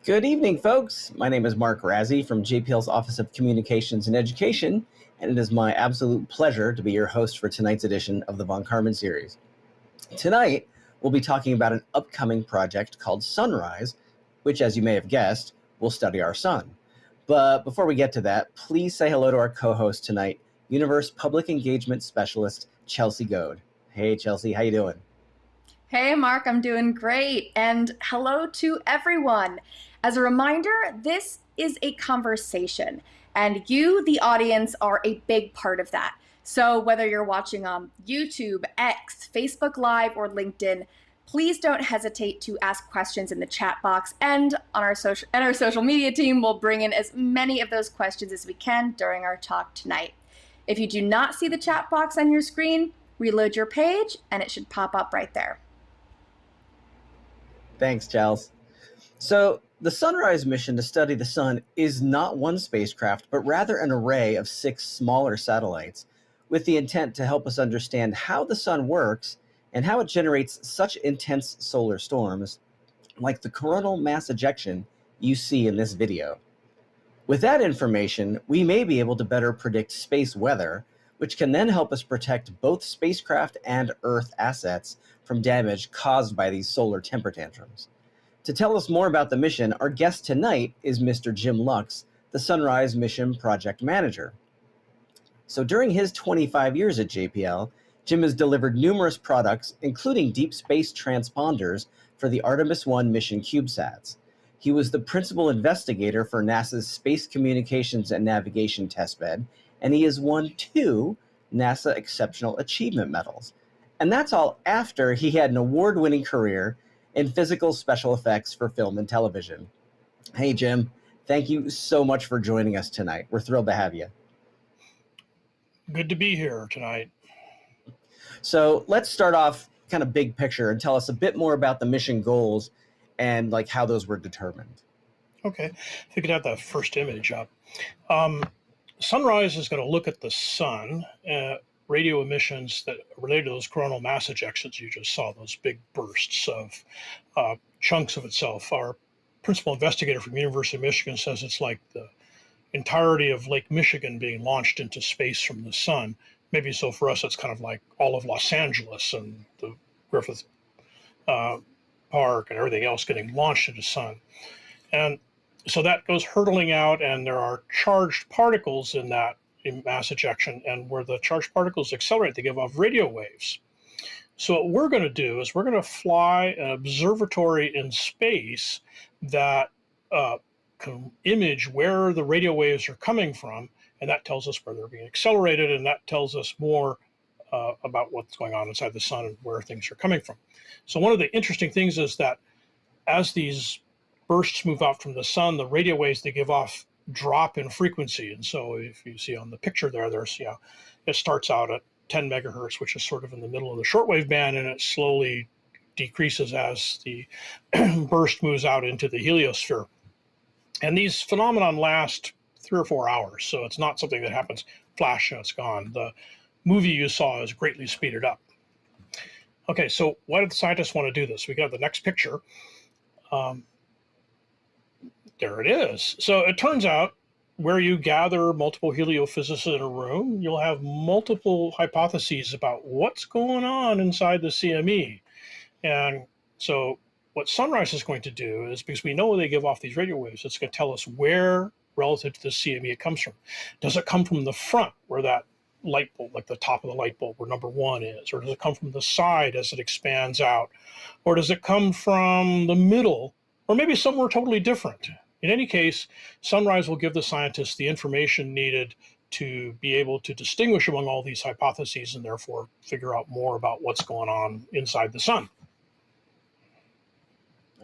Good evening, folks. My name is Marc Razze from JPL's Office of Communications and Education, and it is my absolute pleasure to be your host for tonight's edition of the Von Karman series. Tonight, we'll be talking about an upcoming project called SunRISE, which, as you may have guessed, will study our sun. But before we get to that, please say hello to our co-host tonight, Universe Public Engagement Specialist, Chelsea Gohd. Hey, Chelsea, how you doing? Hey, Mark, I'm doing great. And hello to everyone. As a reminder, this is a conversation, and you, the audience, are a big part of that. So whether you're watching on YouTube, X, Facebook Live, or LinkedIn, please don't hesitate to ask questions in the chat box, and our social media team will bring in as many of those questions as we can during our talk tonight. If you do not see the chat box on your screen, reload your page and it should pop up right there. Thanks, Chels. So, the SunRISE mission to study the sun is not one spacecraft, but rather an array of 6 smaller satellites, with the intent to help us understand how the sun works and how it generates such intense solar storms, like the coronal mass ejection you see in this video. With that information, we may be able to better predict space weather, which can then help us protect both spacecraft and Earth assets from damage caused by these solar temper tantrums. To tell us more about the mission, our guest tonight is Mr. Jim Lux, the SunRISE Mission Project Manager. So during his 25 years at JPL, Jim has delivered numerous products, including deep space transponders for the Artemis I mission CubeSats. He was the principal investigator for NASA's Space Communications and Navigation Testbed, and he has won 2 NASA Exceptional Achievement Medals. And that's all after he had an award-winning career in physical special effects for film and television. Hey, Jim, thank you so much for joining us tonight. We're thrilled to have you. Good to be here tonight. So let's start off kind of big picture and tell us a bit more about the mission goals and like how those were determined. Okay, if you could have the first image up. SunRISE is going to look at the sun, radio emissions that relate to those coronal mass ejections you just saw, those big bursts of chunks of itself. Our principal investigator from University of Michigan says it's like the entirety of Lake Michigan being launched into space from the sun. Maybe so for us, it's kind of like all of Los Angeles and the Griffith Park and everything else getting launched into the sun. And so that goes hurtling out, and there are charged particles in that mass ejection, and where the charged particles accelerate, they give off radio waves. So what we're going to do is we're going to fly an observatory in space that can image where the radio waves are coming from, and that tells us where they're being accelerated, and that tells us more about what's going on inside the sun and where things are coming from. So one of the interesting things is that as these bursts move out from the sun, the radio waves they give off drop in frequency. And so if you see on the picture there, there's, it starts out at 10 megahertz, which is sort of in the middle of the shortwave band, and it slowly decreases as the burst moves out into the heliosphere. And these phenomenon last 3 or 4 hours. So it's not something that happens flash and it's gone. The movie you saw is greatly speeded up. Okay, so why did the scientists want to do this? We got the next picture. There it is. So it turns out where you gather multiple heliophysicists in a room, you'll have multiple hypotheses about what's going on inside the CME. And so what SunRISE is going to do is, because we know they give off these radio waves, it's going to tell us where relative to the CME it comes from. Does it come from the front where that light bulb, like the top of the light bulb where number 1 is, or does it come from the side as it expands out, or does it come from the middle, or maybe somewhere totally different? In any case, SunRISE will give the scientists the information needed to be able to distinguish among all these hypotheses and therefore figure out more about what's going on inside the sun.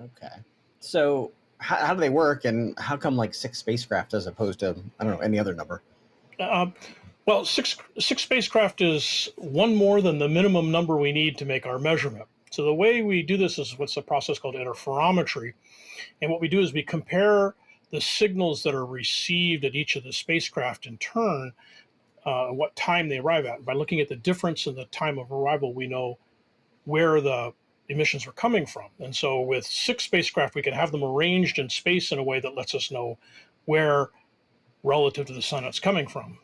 Okay. So how do they work, and how come like 6 spacecraft as opposed to, I don't know, any other number? Well, six spacecraft is 1 more than the minimum number we need to make our measurement. So the way we do this is what's a process called interferometry. And what we do is we compare the signals that are received at each of the spacecraft in turn, what time they arrive at. By looking at the difference in the time of arrival, we know where the emissions are coming from. And so with 6 spacecraft, we can have them arranged in space in a way that lets us know where relative to the sun it's coming from.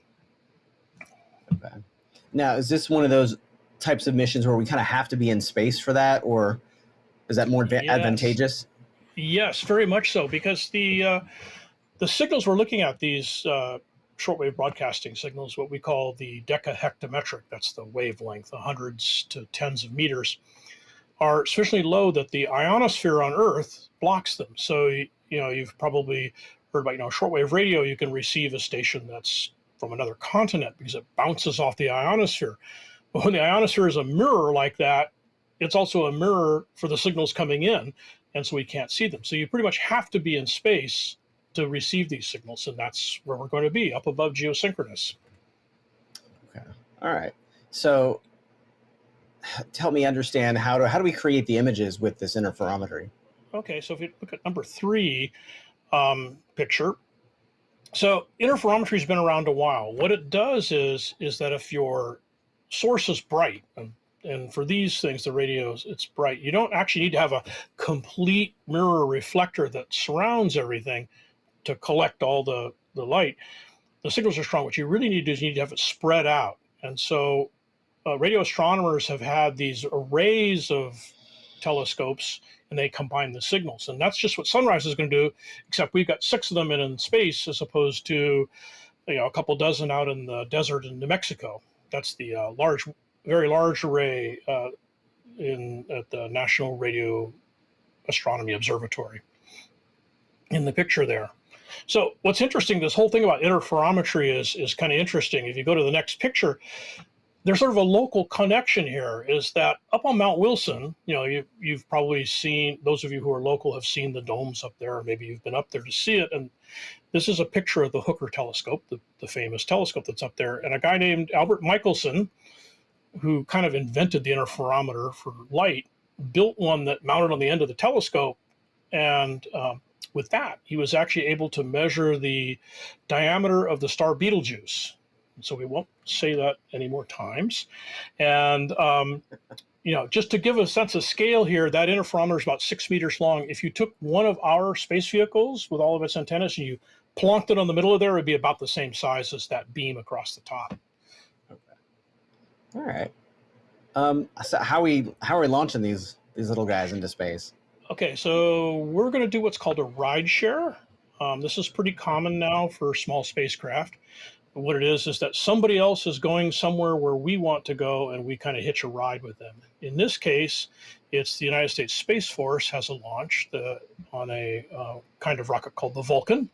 Okay. Now, is this one of those types of missions where we kind of have to be in space for that, or is that more advantageous? Yes, very much so, because the signals we're looking at, these shortwave broadcasting signals, what we call the decahectometric, that's the wavelength, the hundreds to tens of meters, are sufficiently low that the ionosphere on Earth blocks them. So, you've probably heard about, shortwave radio. You can receive a station that's from another continent because it bounces off the ionosphere. But when the ionosphere is a mirror like that, it's also a mirror for the signals coming in, and so we can't see them. So you pretty much have to be in space to receive these signals, and that's where we're going to be, up above geosynchronous. Okay. All right. So help me understand, how do we create the images with this interferometry? Okay, so if you look at number 3 picture, so interferometry has been around a while. What it does is that if your source is bright, and for these things, the radios, it's bright, you don't actually need to have a complete mirror reflector that surrounds everything to collect all the light. The signals are strong. What you really need to do is you need to have it spread out. And so radio astronomers have had these arrays of telescopes, and they combine the signals. And that's just what SunRISE is going to do, except we've got 6 of them in space as opposed to a couple dozen out in the desert in New Mexico. That's the very large array at the National Radio Astronomy Observatory in the picture there. So what's interesting, this whole thing about interferometry is kind of interesting. If you go to the next picture, there's sort of a local connection here, is that up on Mount Wilson, you've probably seen, those of you who are local have seen the domes up there, or maybe you've been up there to see it. And this is a picture of the Hooker telescope, the famous telescope that's up there. And a guy named Albert Michelson, who kind of invented the interferometer for light, built one that mounted on the end of the telescope. And with that, he was actually able to measure the diameter of the star Betelgeuse. So we won't say that any more times. And, just to give a sense of scale here, that interferometer is about 6 meters long. If you took one of our space vehicles with all of its antennas and you plonked it on the middle of there, it would be about the same size as that beam across the top. Okay. All right. So how are we launching these little guys into space? Okay, so we're going to do what's called a ride share. This is pretty common now for small spacecraft. What it is that somebody else is going somewhere where we want to go, and we kind of hitch a ride with them. In this case, it's the United States Space Force has a launch on a kind of rocket called the Vulcan,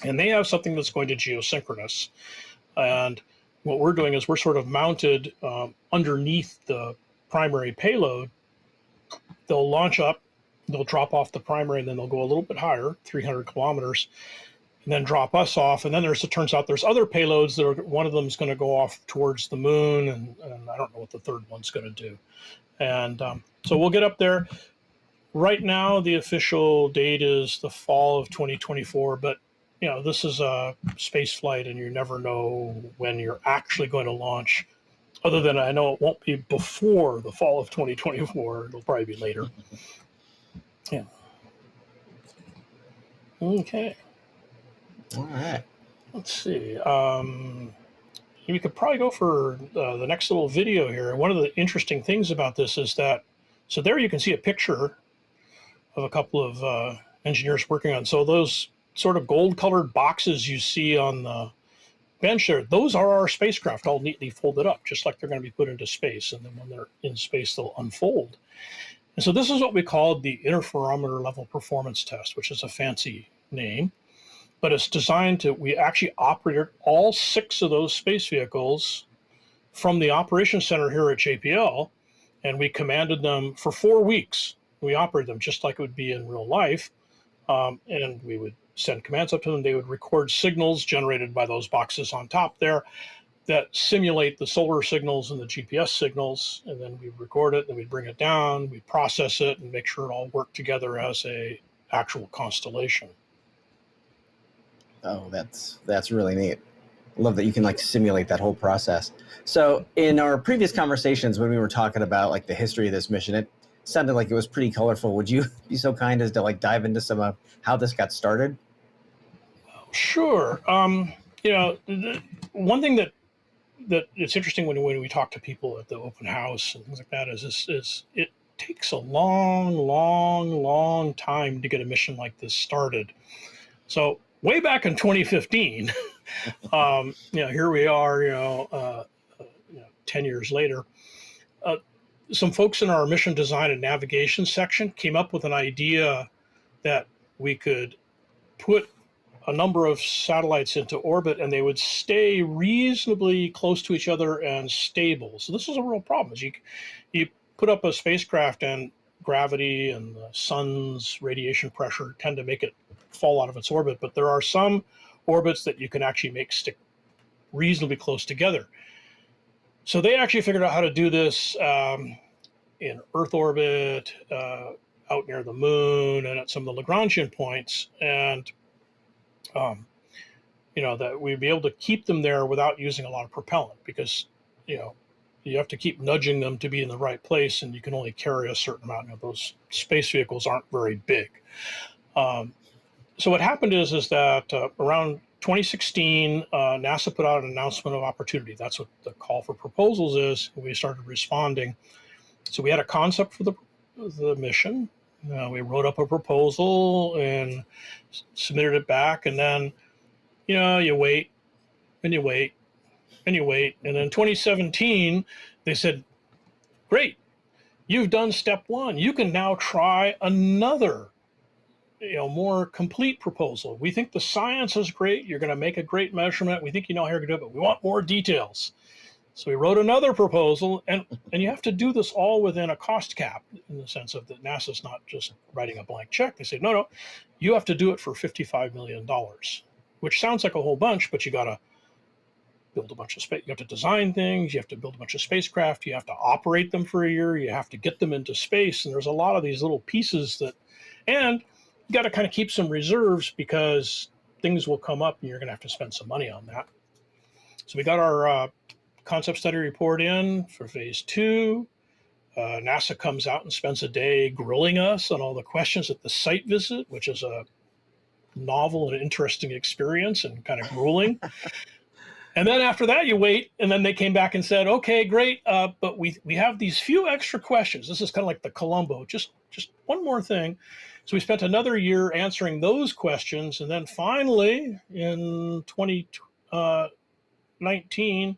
and they have something that's going to geosynchronous. And what we're doing is we're sort of mounted underneath the primary payload. They'll launch up, they'll drop off the primary, and then they'll go a little bit higher, 300 kilometers, and then drop us off. And then it turns out there's other payloads one of them is going to go off towards the moon, and I don't know what the third one's going to do. And so we'll get up there. Right now, the official date is the fall of 2024, but this is a space flight, and you never know when you're actually going to launch. Other than I know it won't be before the fall of 2024. It'll probably be later. Yeah. Okay. All right. Let's see. We could probably go for the next little video here. One of the interesting things about this is that, so there you can see a picture of a couple of engineers working on. So those sort of gold-colored boxes you see on the bench there, those are our spacecraft all neatly folded up, just like they're going to be put into space. And then when they're in space, they'll unfold. And so this is what we call the interferometer level performance test, which is a fancy name. But it's designed we actually operated all 6 of those space vehicles from the operations center here at JPL, and we commanded them for 4 weeks. We operated them just like it would be in real life, and we would send commands up to them. They would record signals generated by those boxes on top there that simulate the solar signals and the GPS signals, and then we record it, then we'd bring it down, we process it, and make sure it all worked together as a actual constellation. Oh, that's really neat. I love that you can simulate that whole process. So in our previous conversations, when we were talking about the history of this mission, sounded like it was pretty colorful. Would you be so kind as to like dive into some of how this got started? Sure. One thing that it's interesting when we talk to people at the open house and things like that is it takes a long time to get a mission like this started. So way back in 2015, here we are, 10 years later. Some folks in our mission design and navigation section came up with an idea that we could put a number of satellites into orbit and they would stay reasonably close to each other and stable. So this is a real problem. Is you put up a spacecraft and gravity and the sun's radiation pressure tend to make it fall out of its orbit, but there are some orbits that you can actually make stick reasonably close together. So they actually figured out how to do this in Earth orbit, out near the moon, and at some of the Lagrangian points, and that we'd be able to keep them there without using a lot of propellant, because you have to keep nudging them to be in the right place, and you can only carry a certain amount. Those space vehicles aren't very big. So what happened is that around 2016, NASA put out an announcement of opportunity. That's what the call for proposals is. We started responding. So we had a concept for the mission. We wrote up a proposal and submitted it back. And then, you wait and you wait and you wait. And in 2017, they said, great, you've done step one. You can now try another more complete proposal. We think the science is great. You're going to make a great measurement. We think you know how you're going to do it, but we want more details. So we wrote another proposal, and you have to do this all within a cost cap, in the sense of that NASA's not just writing a blank check. They say, no, you have to do it for $55 million, which sounds like a whole bunch, but you got to build a bunch of space. You have to design things. You have to build a bunch of spacecraft. You have to operate them for a year. You have to get them into space. And there's a lot of these little pieces and you got to kind of keep some reserves because things will come up and you're going to have to spend some money on that. So we got our concept study report in for phase 2. NASA comes out and spends a day grilling us on all the questions at the site visit, which is a novel and interesting experience and kind of grueling. And then after that, you wait, and then they came back and said, okay, great, but we have these few extra questions. This is kind of like the Columbo, just one more thing. So we spent another year answering those questions, and then finally in 2019,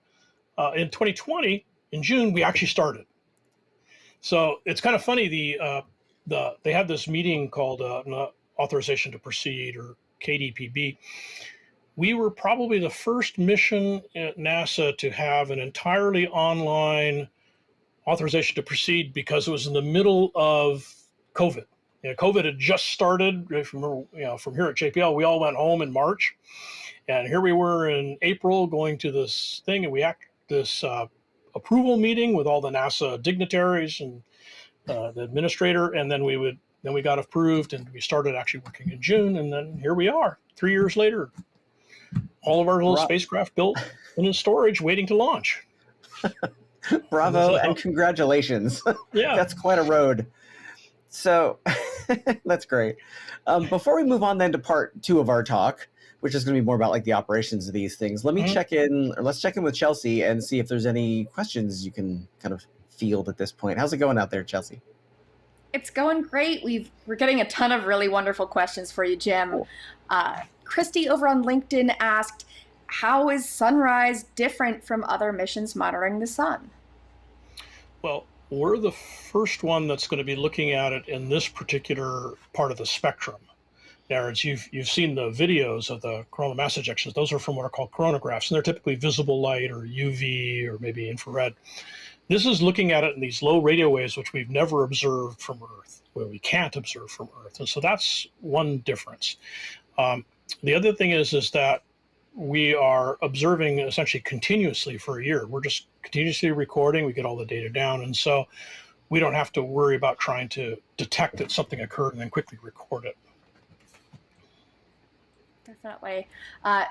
in 2020, in June, we actually started. So it's kind of funny. They had this meeting called Authorization to Proceed, or KDPB. We were probably the first mission at NASA to have an entirely online authorization to proceed, because it was in the middle of COVID. COVID had just started. If you remember, from here at JPL, we all went home in March, and here we were in April going to this thing, and we had this approval meeting with all the NASA dignitaries and the administrator, and then we got approved, and we started actually working in June, and then here we are, 3 years later. All of our little spacecraft built and in storage, waiting to launch. Bravo and congratulations. Yeah. That's quite a road. So that's great. Before we move on then to part 2 of our talk, which is going to be more about like the operations of these things, let's check in with Chelsea and see if there's any questions you can kind of field at this point. How's it going out there, Chelsea? It's going great. We're getting a ton of really wonderful questions for you, Jim. Cool. Christy over on LinkedIn asked, how is SunRISE different from other missions monitoring the sun? Well, we're the first one that's going to be looking at it in this particular part of the spectrum. Now, as you've seen the videos of the coronal mass ejections, those are from what are called coronagraphs, and they're typically visible light or UV or maybe infrared. This is looking at it in these low radio waves, which we've never observed from Earth, where we can't observe from Earth. And so that's one difference. The other thing is that we are observing essentially continuously for a year. We're just continuously recording. We get all the data down. And so we don't have to worry about trying to detect that something occurred and then quickly record it. Definitely.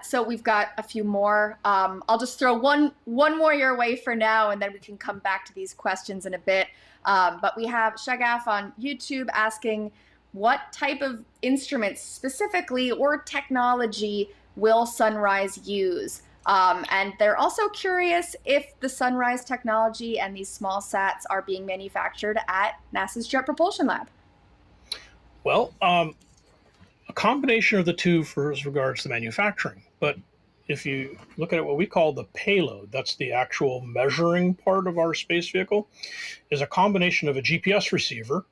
So we've got a few more. I'll just throw one more your way for now, and then we can come back to these questions in a bit. But we have Shagaf on YouTube asking, what type of instruments specifically or technology will SunRISE use? And they're also curious if the SunRISE technology and these SmallSats are being manufactured at NASA's Jet Propulsion Lab. Well, a combination of the two for as regards to manufacturing. But if you look at it, what we call the payload, that's the actual measuring part of our space vehicle, is a combination of a GPS receiver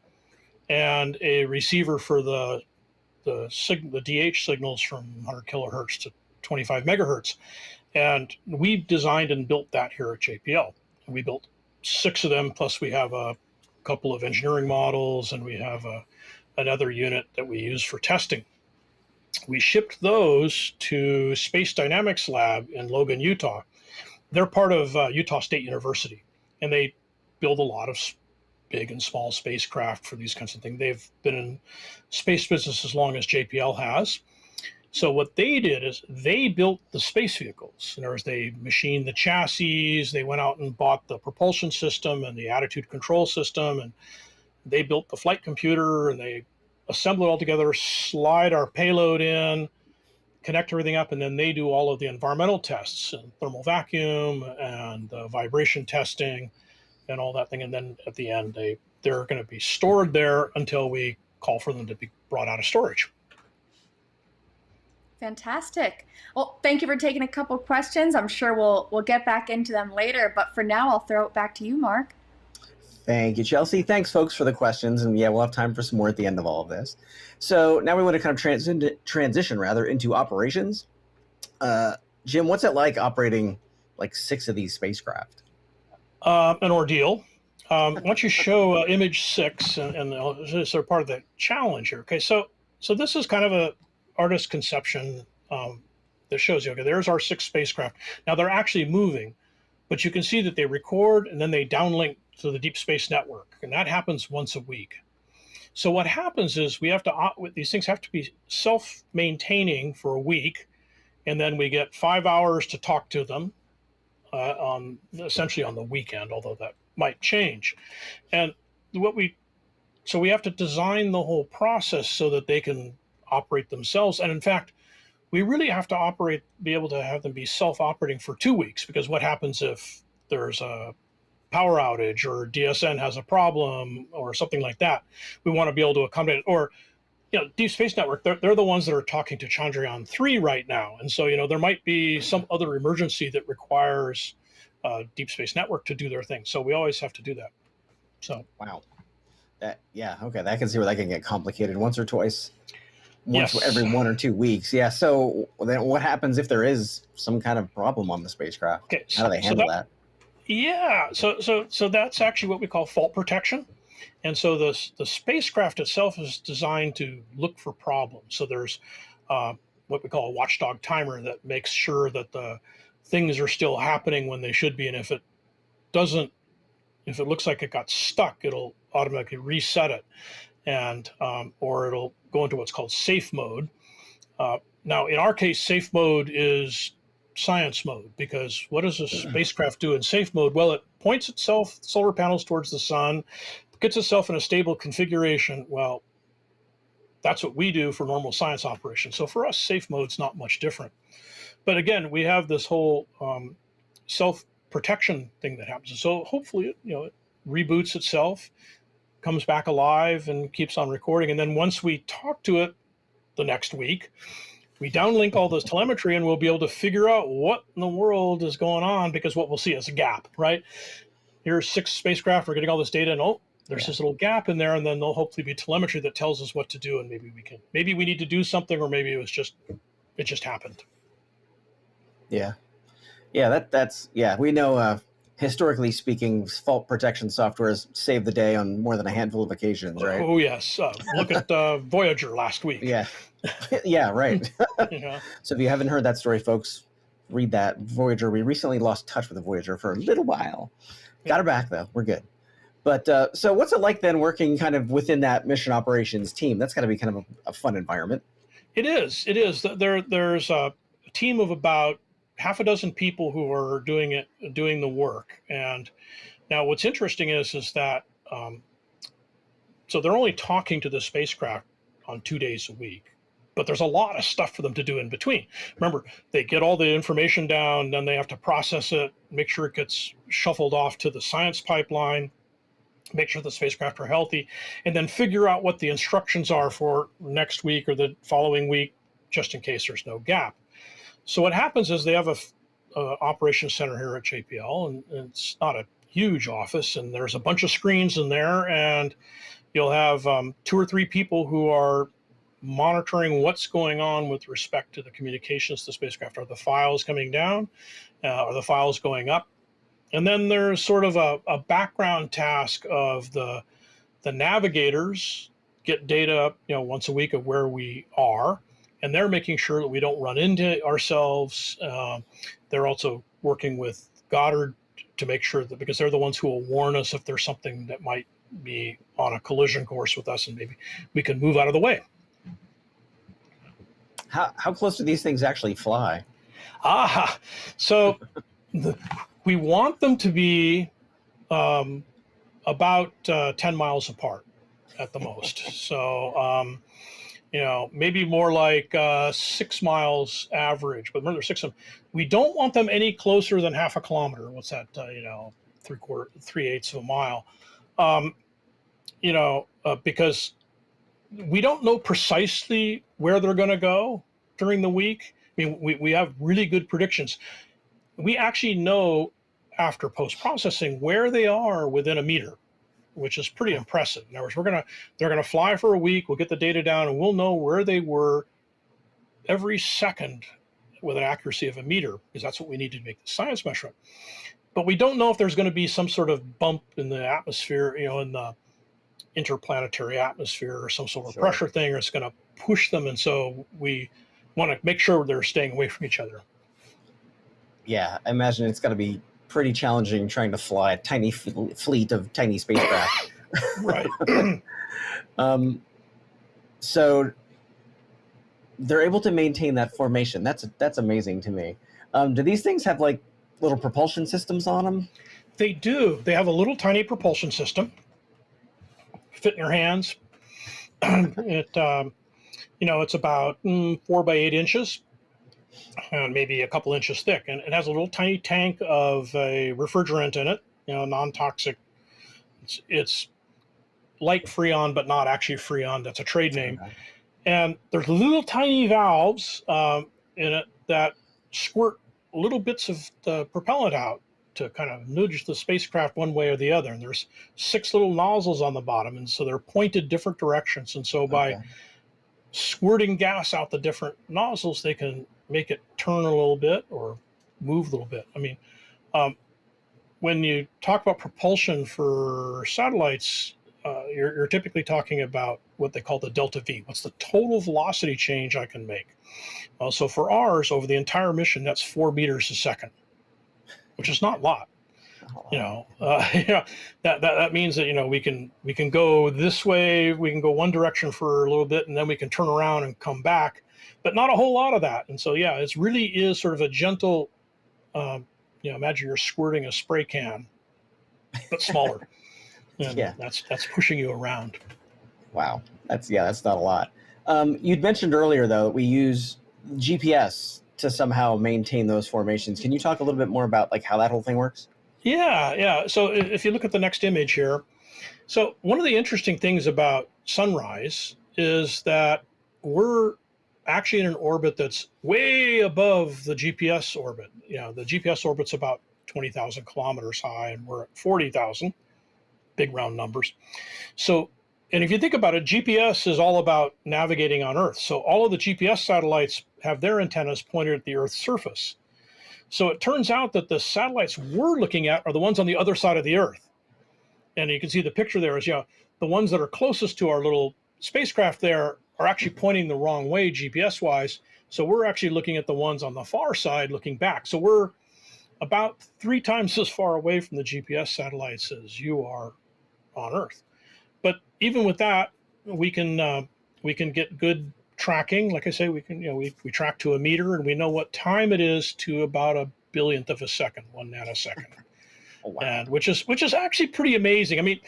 and a receiver for the DH signals from 100 kilohertz to 25 megahertz. And we designed and built that here at JPL. We built 6 of them, plus we have a couple of engineering models, and we have another unit that we use for testing. We shipped those to Space Dynamics Lab in Logan, Utah. They're part of Utah State University, and they build a lot of big and small spacecraft for these kinds of things. They've been in space business as long as JPL has. So what they did is they built the space vehicles. In other words, they machined the chassis, they went out and bought the propulsion system and the attitude control system, and they built the flight computer, and they assemble it all together, slide our payload in, connect everything up, and then they do all of the environmental tests and thermal vacuum and vibration testing and all that thing. And then at the end, they're going to be stored there until we call for them to be brought out of storage. Fantastic. Well, thank you for taking a couple questions. I'm sure we'll get back into them later, but for now, I'll throw it back to you, Marc. Thank you, Chelsea. Thanks, folks, for the questions. And yeah, we'll have time for some more at the end of all of this. So now we want to kind of transition into operations. Jim, what's it like operating like 6 of these spacecraft? An ordeal. Once you show image 6, and they're part of the challenge here. Okay, so this is kind of a artist conception that shows you, okay, there's our 6 spacecraft. Now they're actually moving, but you can see that they record and then they downlink to the Deep Space Network, and that happens once a week. So what happens is these things have to be self-maintaining for a week, and then we get 5 hours to talk to them essentially on the weekend, although that might change. And so we have to design the whole process so that they can operate themselves. And in fact, we really have to be able to have them be self-operating for 2 weeks, because what happens if there's a power outage or DSN has a problem or something like that? We want to be able to accommodate it. Or, Deep Space Network, they're the ones that are talking to Chandrayaan-3 right now. And so, there might be some other emergency that requires Deep Space Network to do their thing. So we always have to do that. So. Wow. Okay. I can see where that can get complicated once or twice. Once every 1 or 2 weeks. Yeah. So then what happens if there is some kind of problem on the spacecraft? Okay, how do they handle that? Yeah. So that's actually what we call fault protection. And so the spacecraft itself is designed to look for problems. So there's what we call a watchdog timer that makes sure that the things are still happening when they should be. And if it looks like it got stuck, it'll automatically reset it. And or it'll go into what's called safe mode. Now, in our case, safe mode is science mode, because what does a spacecraft do in safe mode? Well, it points itself, solar panels, towards the sun, gets itself in a stable configuration. Well, that's what we do for normal science operations. So for us, safe mode's not much different. But again, we have this whole self-protection thing that happens. So hopefully, it reboots itself, comes back alive, and keeps on recording. And then once we talk to it the next week, we downlink all this telemetry, and we'll be able to figure out what in the world is going on, because what we'll see is a gap, right? Here's 6 spacecraft, we're getting all this data, and there's this little gap in there, and then there'll hopefully be telemetry that tells us what to do, and maybe we need to do something, or maybe it just happened. Yeah. We know historically speaking, fault protection software has saved the day on more than a handful of occasions, right? Oh yes, look at Voyager last week. Yeah. Yeah, right. So if you haven't heard that story, folks, read that. Voyager, we recently lost touch with the Voyager for a little while. Got her back though, we're good. But so what's it like then working kind of within that mission operations team? That's got to be kind of a fun environment. It is. It is. There's a team of about half a dozen people who are doing the work. And now, what's interesting is that so they're only talking to the spacecraft on 2 days a week, but there's a lot of stuff for them to do in between. Remember, they get all the information down, then they have to process it, make sure it gets shuffled off to the science pipeline, make sure the spacecraft are healthy, and then figure out what the instructions are for next week or the following week, just in case there's no gap. So what happens is they have a operations center here at JPL, and it's not a huge office, and there's a bunch of screens in there, and you'll have 2 or 3 people who are monitoring what's going on with respect to the communications to the spacecraft. Are the files coming down? Are the files going up? And then there's sort of a background task of the navigators get data, once a week of where we are, and they're making sure that we don't run into ourselves. They're also working with Goddard to make sure that, because they're the ones who will warn us if there's something that might be on a collision course with us, and maybe we can move out of the way. How close do these things actually fly? So we want them to be about 10 miles apart at the most. So, maybe more like 6 miles average, but remember, we don't want them any closer than half a kilometer. What's that? 3/8 of a mile. Because we don't know precisely where they're going to go during the week. I mean, we have really good predictions. We actually know after post-processing where they are within a meter, which is pretty impressive. In other words, they're gonna fly for a week, we'll get the data down, and we'll know where they were every second with an accuracy of a meter, because that's what we need to make the science measurement. But we don't know if there's going to be some sort of bump in the atmosphere, in the interplanetary atmosphere, or some sort of pressure thing, or it's going to push them. And so we want to make sure they're staying away from each other. Yeah, I imagine it's got to be pretty challenging trying to fly a tiny fleet of tiny spacecraft. Right. So they're able to maintain that formation. That's amazing to me. Do these things have like little propulsion systems on them? They do. They have a little tiny propulsion system. Fit in your hands. It's about 4 by 8 inches, and maybe a couple inches thick, and it has a little tiny tank of a refrigerant in it. Non-toxic. It's like Freon, but not actually Freon. That's a trade name. Okay. And there's little tiny valves in it that squirt little bits of the propellant out to kind of nudge the spacecraft one way or the other. And there's 6 little nozzles on the bottom, and so they're pointed different directions. And so by squirting gas out the different nozzles, they can make it turn a little bit or move a little bit. I mean, when you talk about propulsion for satellites, you're typically talking about what they call the delta V. What's the total velocity change I can make? So for ours, over the entire mission, that's 4 meters a second, which is not a lot. That means that we can go this way, we can go one direction for a little bit, and then we can turn around and come back, but not a whole lot of that. And so it really is sort of a gentle. Imagine you're squirting a spray can, but smaller. And that's pushing you around. Wow, that's not a lot. You'd mentioned earlier though that we use GPS to somehow maintain those formations. Can you talk a little bit more about like how that whole thing works? Yeah. So if you look at the next image here, so one of the interesting things about SunRISE is that we're actually in an orbit that's way above the GPS orbit. The GPS orbit's about 20,000 kilometers high, and we're at 40,000, big round numbers. So, and if you think about it, GPS is all about navigating on Earth. So all of the GPS satellites have their antennas pointed at the Earth's surface. So it turns out that the satellites we're looking at are the ones on the other side of the Earth. And you can see the picture there is, the ones that are closest to our little spacecraft there are actually pointing the wrong way GPS-wise. So we're actually looking at the ones on the far side looking back. So we're about 3 times as far away from the GPS satellites as you are on Earth. But even with that, we can get good tracking. Like I say, we can, we track to a meter, and we know what time it is to about a billionth of a second, 1 nanosecond. Oh, wow. And which is actually pretty amazing. I mean,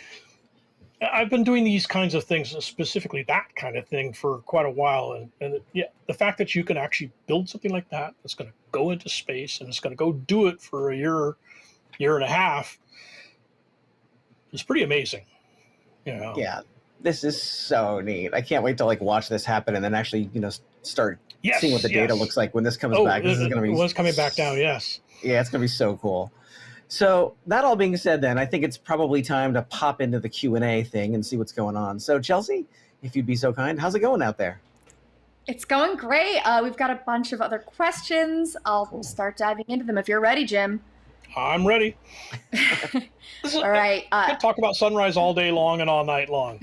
I've been doing these kinds of things, specifically that kind of thing, for quite a while. And yeah, the fact that you can actually build something like that that's going to go into space and it's going to go do it for a year and a half is pretty amazing. Yeah, this is so neat. I can't wait to watch this happen and then actually start seeing what the data looks like when this comes back. This is going to be what's coming back down. Yes. Yeah, it's going to be so cool. So that all being said, then I think it's probably time to pop into the Q&A thing and see what's going on. So Chelsea, if you'd be so kind, how's it going out there? It's going great. We've got a bunch of other questions. I'll start diving into them if you're ready, Jim. I'm ready. All right. I could talk about SunRISE all day long and all night long.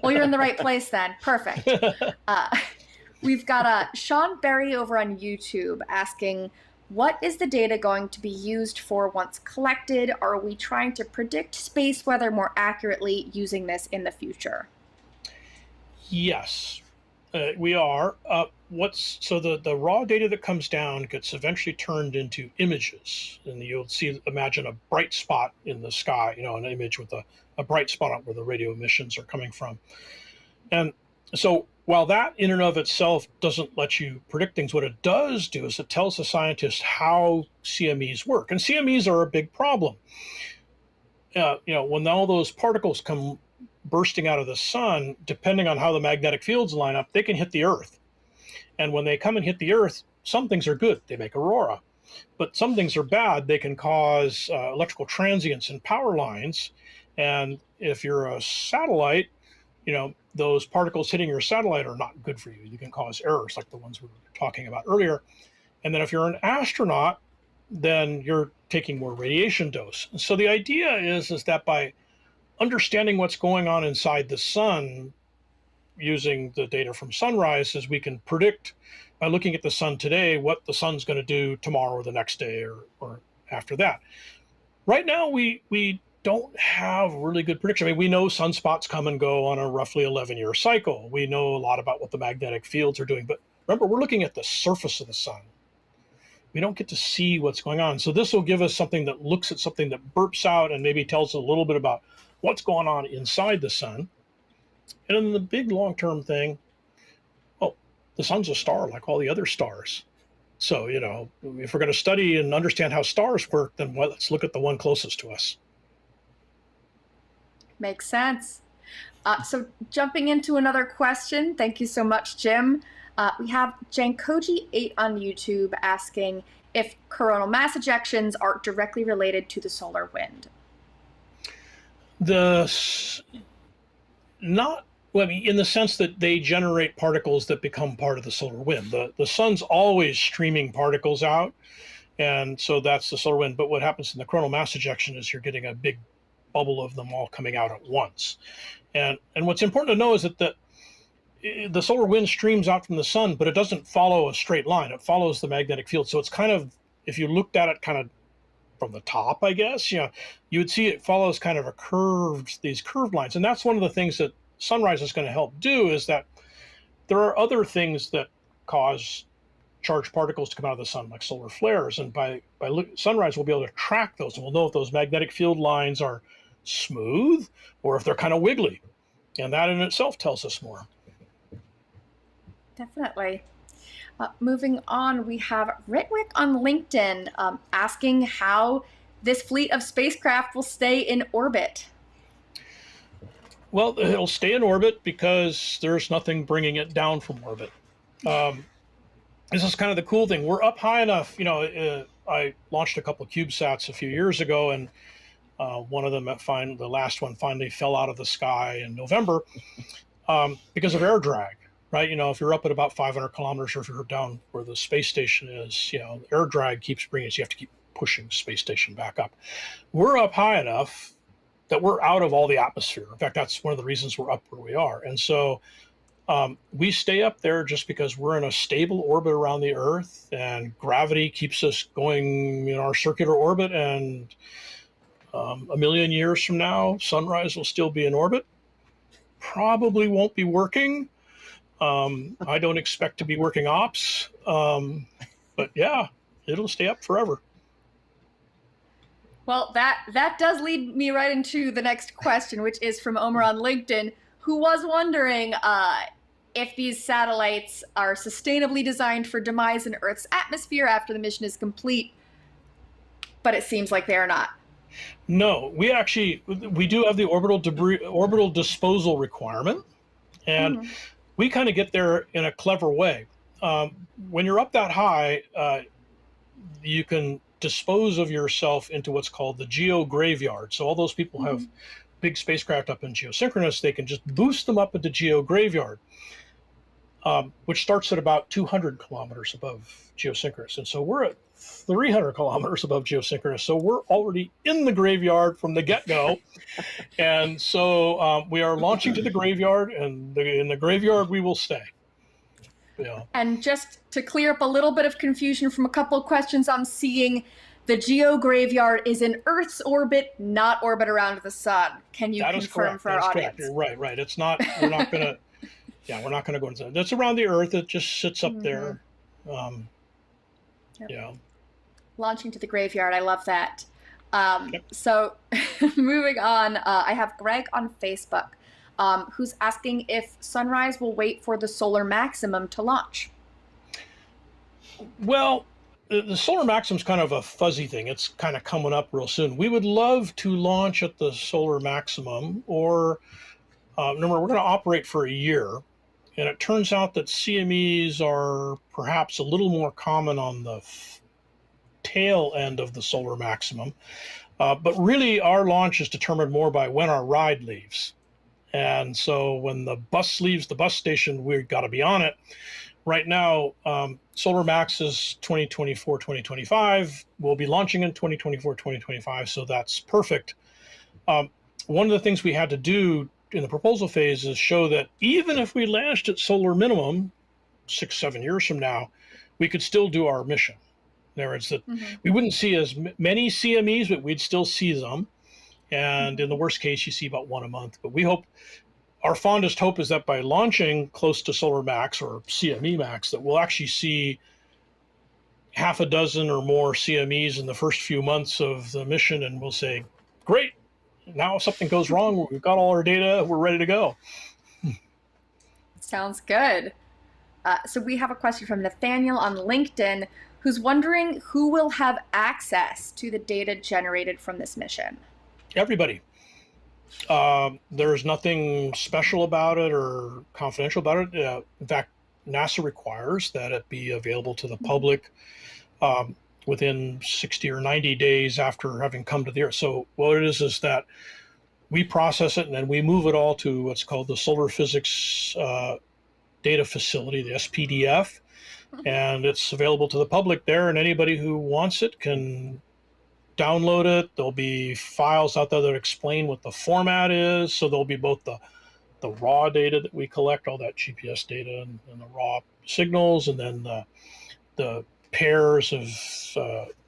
Well, you're in the right place then. Perfect. We've got Sean Berry over on YouTube asking, what is the data going to be used for once collected? Are we trying to predict space weather more accurately using this in the future? Yes, we are. So the raw data that comes down gets eventually turned into images, and you'll imagine a bright spot in the sky, an image with a bright spot on where the radio emissions are coming from. And so while that in and of itself doesn't let you predict things, what it does do is it tells the scientists how CMEs work. And CMEs are a big problem. When all those particles come bursting out of the sun, depending on how the magnetic fields line up, they can hit the Earth. And when they come and hit the Earth, some things are good. They make aurora. But some things are bad. They can cause electrical transients in power lines. And if you're a satellite, those particles hitting your satellite are not good for you. You can cause errors like the ones we were talking about earlier. And then if you're an astronaut, then you're taking more radiation dose. And so the idea is that by understanding what's going on inside the sun, using the data from SunRISE, is we can predict by looking at the sun today what the sun's going to do tomorrow or the next day or after that. Right now, we don't have really good prediction. I mean, we know sunspots come and go on a roughly 11-year cycle. We know a lot about what the magnetic fields are doing, but remember, we're looking at the surface of the sun. We don't get to see what's going on. So this will give us something that looks at something that burps out and maybe tells us a little bit about what's going on inside the sun. And then the big long-term thing, the sun's a star like all the other stars. So, if we're going to study and understand how stars work, then let's look at the one closest to us. Makes sense. So jumping into another question, thank you so much, Jim. We have Jankoji8 on YouTube asking if coronal mass ejections are directly related to the solar wind. In the sense that they generate particles that become part of the solar wind. The sun's always streaming particles out, and so that's the solar wind. But what happens in the coronal mass ejection is you're getting a big bubble of them all coming out at once. And what's important to know is that the solar wind streams out from the sun, but it doesn't follow a straight line. It follows the magnetic field. So it's kind of, if you looked at it kind of from the top, I guess, you would see it follows kind of these curved lines. And that's one of the things that SunRISE is going to help do, is that there are other things that cause charged particles to come out of the sun, like solar flares. And by SunRISE, we'll be able to track those, and we'll know if those magnetic field lines are smooth or if they're kind of wiggly. And that in itself tells us more. Definitely. Moving on, we have Ritwick on LinkedIn asking how this fleet of spacecraft will stay in orbit. Well, it'll stay in orbit because there's nothing bringing it down from orbit. This is kind of the cool thing. We're up high enough. I launched a couple of CubeSats a few years ago, and one of them, the last one, finally fell out of the sky in November because of air drag. Right, if you're up at about 500 kilometers, or if you're down where the space station is, air drag keeps bringing us. You have to keep pushing the space station back up. We're up high enough that we're out of all the atmosphere. In fact, that's one of the reasons we're up where we are. And so we stay up there just because we're in a stable orbit around the Earth, and gravity keeps us going in our circular orbit. And a million years from now, SunRISE will still be in orbit. Probably won't be working. I don't expect to be working ops, but yeah, it'll stay up forever. Well, that does lead me right into the next question, which is from Omer on LinkedIn, who was wondering if these satellites are sustainably designed for demise in Earth's atmosphere after the mission is complete, but it seems like they are not. No, we do have the orbital disposal requirement, and we kind of get there in a clever way. When you're up that high, you can dispose of yourself into what's called the geo graveyard. So all those people have big spacecraft up in geosynchronous, they can just boost them up into geo graveyard, which starts at about 200 kilometers above geosynchronous. And so we're at 300 kilometers above geosynchronous. So we're already in the graveyard from the get-go. And so we are launching to the graveyard, and in the graveyard we will stay. Yeah. And just to clear up a little bit of confusion from a couple of questions I'm seeing, the geo graveyard is in Earth's orbit, not orbit around the sun. Can you confirm for our audience? Correct. Right. It's not. We're not going to. Yeah, we're not going to go into that. That's around the Earth. It just sits up there. Yeah. Launching to the graveyard. I love that. So moving on, I have Greg on Facebook, who's asking if SunRISE will wait for the solar maximum to launch. Well, the solar maximum is kind of a fuzzy thing. It's kind of coming up real soon. We would love to launch at the solar maximum, or remember, we're going to operate for a year. And it turns out that CMEs are perhaps a little more common on the tail end of the solar maximum. But really, our launch is determined more by when our ride leaves. And so when the bus leaves the bus station, we've got to be on it. Right now, Solar Max is 2024, 2025. We'll be launching in 2024, 2025. So that's perfect. One of the things we had to do in the proposal phase is show that even if we launched at solar minimum 6-7 years from now, we could still do our mission. In other words, that we wouldn't see as many CMEs, but we'd still see them. And in the worst case, you see about one a month. But we hope, our fondest hope is that by launching close to Solar Max or CME Max, that we'll actually see half a dozen or more CMEs in the first few months of the mission, and we'll say, great, now if something goes wrong, we've got all our data, we're ready to go. Sounds good. So we have a question from Nathaniel on LinkedIn, who's wondering who will have access to the data generated from this mission. Everybody. There's nothing special about it or confidential about it. In fact, NASA requires that it be available to the public within 60 or 90 days after having come to the Earth. So what it is that we process it and then we move it all to what's called the Solar Physics Data Facility, the SPDF, and it's available to the public there, and anybody who wants it can download it. There'll be files out there that explain what the format is. So there'll be both the raw data that we collect, all that GPS data and the raw signals, and then the pairs of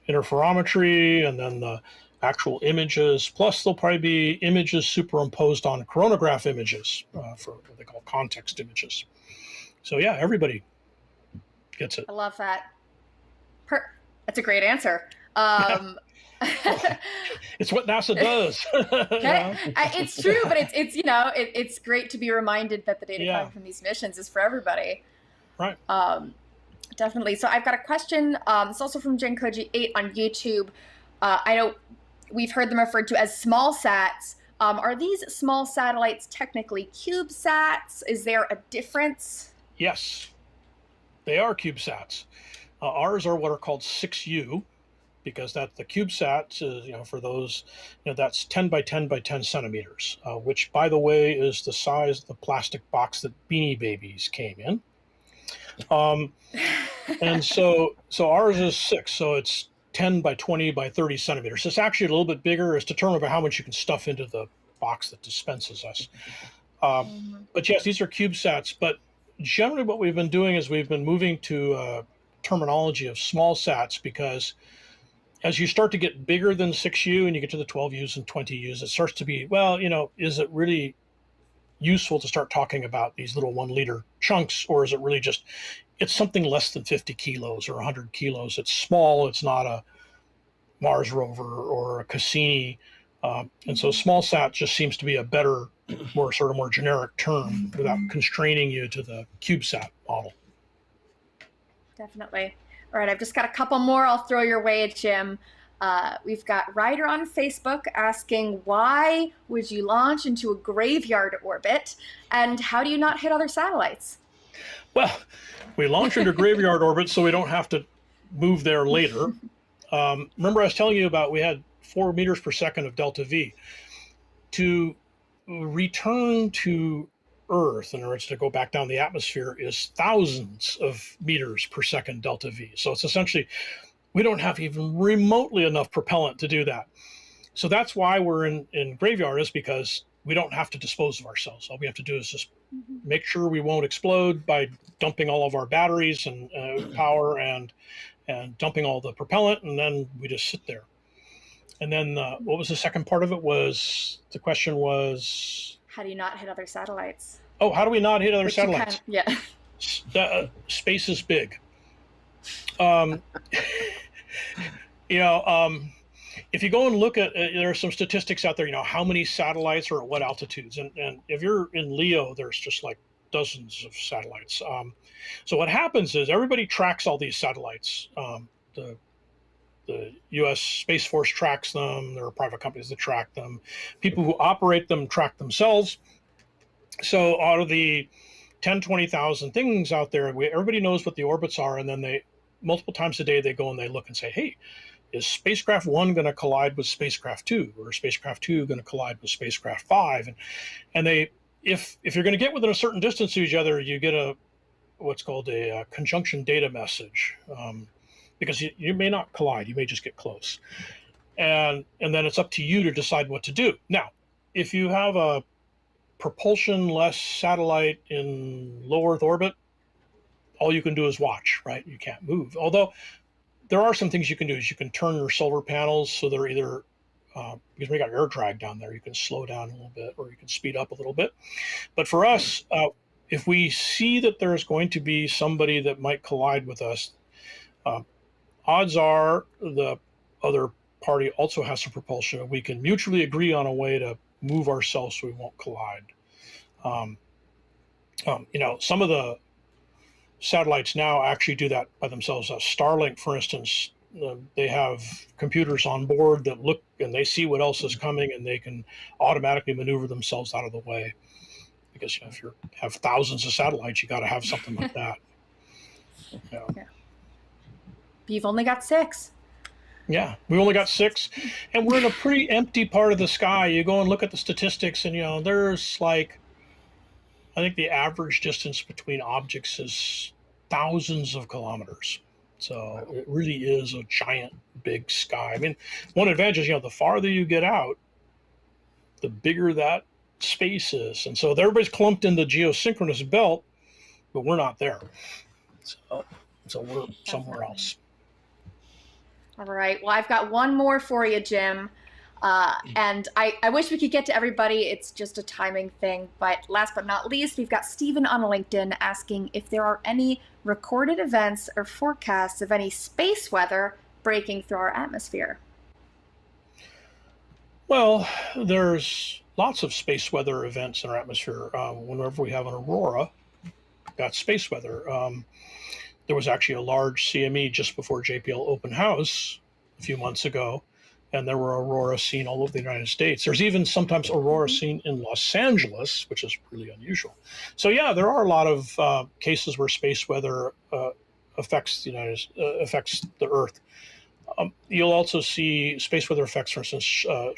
interferometry, and then the actual images. Plus, there'll probably be images superimposed on coronagraph images for what they call context images. So yeah, everybody gets it. I love that. That's a great answer. It's what NASA does. It's true, but it's great to be reminded that the data coming from these missions is for everybody. Right. Definitely. So I've got a question. It's also from Genkoji8 on YouTube. I know we've heard them referred to as SmallSats. Are these small satellites technically CubeSats? Is there a difference? Yes, they are CubeSats. Ours are what are called 6U, because that the CubeSat is, for those, that's 10 by 10 by 10 centimeters, which, by the way, is the size of the plastic box that Beanie Babies came in. And so ours is 6, so it's 10 by 20 by 30 centimeters. It's actually a little bit bigger. It's determined by how much you can stuff into the box that dispenses us. But yes, these are CubeSats. But generally what we've been doing is we've been moving to terminology of SmallSats, because as you start to get bigger than 6U and you get to the 12Us and 20Us, it starts to be, is it really useful to start talking about these little 1 liter chunks, or is it really just, it's something less than 50 kilos or 100 kilos? It's small. It's not a Mars rover or a Cassini. And so SmallSat just seems to be a better, more generic term without constraining you to the CubeSat model. Definitely. All right, I've just got a couple more I'll throw your way, Jim. We've got Ryder on Facebook asking, why would you launch into a graveyard orbit? And how do you not hit other satellites? Well, we launch into graveyard orbit so we don't have to move there later. Remember I was telling you about, we had 4 meters per second of delta V. To return to Earth, in order to go back down the atmosphere, is thousands of meters per second delta V. So it's essentially, we don't have even remotely enough propellant to do that. So that's why we're in graveyard, is because we don't have to dispose of ourselves. All we have to do is just make sure we won't explode by dumping all of our batteries and power and dumping all the propellant, and then we just sit there. And then what was the second part of it? The question was, how do you not hit other satellites? Oh, how do we not hit other satellites? Yeah. Space is big. If you go and look at, there are some statistics out there, how many satellites are at what altitudes. And if you're in LEO, there's just like dozens of satellites. So what happens is everybody tracks all these satellites. The U.S. Space Force tracks them. There are private companies that track them. People who operate them track themselves. So out of the 10, 20,000 things out there, everybody knows what the orbits are. And then they, multiple times a day, they go and they look and say, hey, is Spacecraft 1 going to collide with Spacecraft 2? Or is Spacecraft 2 going to collide with Spacecraft 5? And they, if you're going to get within a certain distance to each other, you get what's called a conjunction data message. Because you may not collide, you may just get close. And then it's up to you to decide what to do. Now, if you have a propulsion-less satellite in low Earth orbit, all you can do is watch, right? You can't move. Although there are some things you can do. Is you can turn your solar panels so they're either, because we got air drag down there, you can slow down a little bit or you can speed up a little bit. But for us, if we see that there's going to be somebody that might collide with us, odds are the other party also has some propulsion, and we can mutually agree on a way to move ourselves so we won't collide. Some of the satellites now actually do that by themselves. Starlink, for instance, they have computers on board that look and they see what else is coming, and they can automatically maneuver themselves out of the way. Because if you have thousands of satellites, you got to have something like that. Yeah. You've only got 6. Yeah, we only got 6, and we're in a pretty empty part of the sky. You go and look at the statistics, and there's like, I think the average distance between objects is thousands of kilometers. So it really is a giant, big sky. I mean, one advantage is, the farther you get out, the bigger that space is. And so everybody's clumped in the geosynchronous belt, but we're not there. So we're somewhere else. All right. Well, I've got one more for you, Jim. And I wish we could get to everybody. It's just a timing thing. But last but not least, we've got Stephen on LinkedIn asking if there are any recorded events or forecasts of any space weather breaking through our atmosphere. Well, there's lots of space weather events in our atmosphere. Whenever we have an aurora, that's space weather. There was actually a large CME just before JPL Open House a few months ago, and there were auroras seen all over the United States. There's even sometimes auroras seen in Los Angeles, which is really unusual. So yeah, there are a lot of cases where space weather affects the Earth. You'll also see space weather effects, for instance,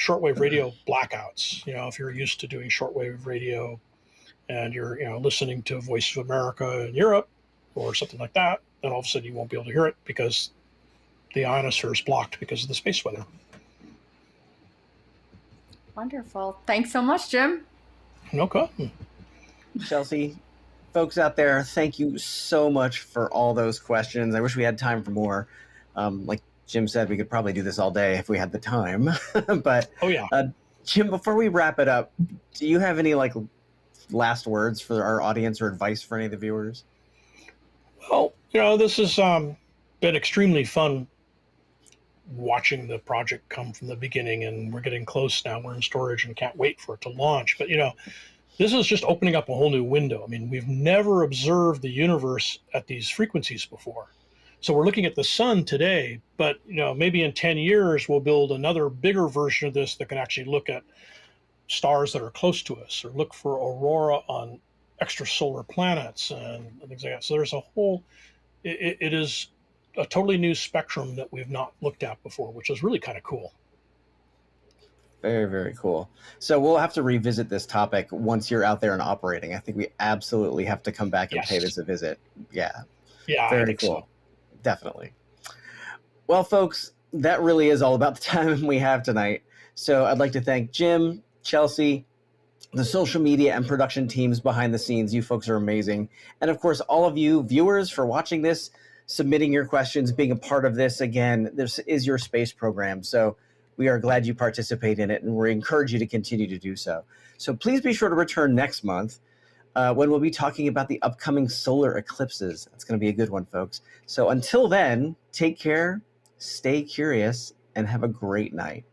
shortwave radio blackouts. If you're used to doing shortwave radio and you're listening to Voice of America in Europe, or something like that, then all of a sudden you won't be able to hear it because the ionosphere is blocked because of the space weather. Wonderful. Thanks so much, Jim. No problem. Chelsea, folks out there, thank you so much for all those questions. I wish we had time for more. Like Jim said, we could probably do this all day if we had the time. But oh yeah, Jim, before we wrap it up, do you have any last words for our audience or advice for any of the viewers? Well, this has been extremely fun watching the project come from the beginning, and we're getting close now. We're in storage and can't wait for it to launch. But, this is just opening up a whole new window. I mean, we've never observed the universe at these frequencies before. So we're looking at the sun today, but maybe in 10 years we'll build another bigger version of this that can actually look at stars that are close to us or look for aurora on extrasolar planets and things like that. So there's a whole, it is a totally new spectrum that we've not looked at before, which is really kind of cool. Very, very cool. So we'll have to revisit this topic once you're out there and operating. I think we absolutely have to come back and pay this a visit. Yeah. Yeah, very I think cool. So. Definitely. Well, folks, that really is all about the time we have tonight. So I'd like to thank Jim, Chelsea, the social media and production teams behind the scenes. You folks are amazing. And of course, all of you viewers for watching this, submitting your questions, being a part of this. Again, this is your space program. So we are glad you participate in it, and we encourage you to continue to do so. So please be sure to return next month when we'll be talking about the upcoming solar eclipses. That's going to be a good one, folks. So until then, take care, stay curious, and have a great night.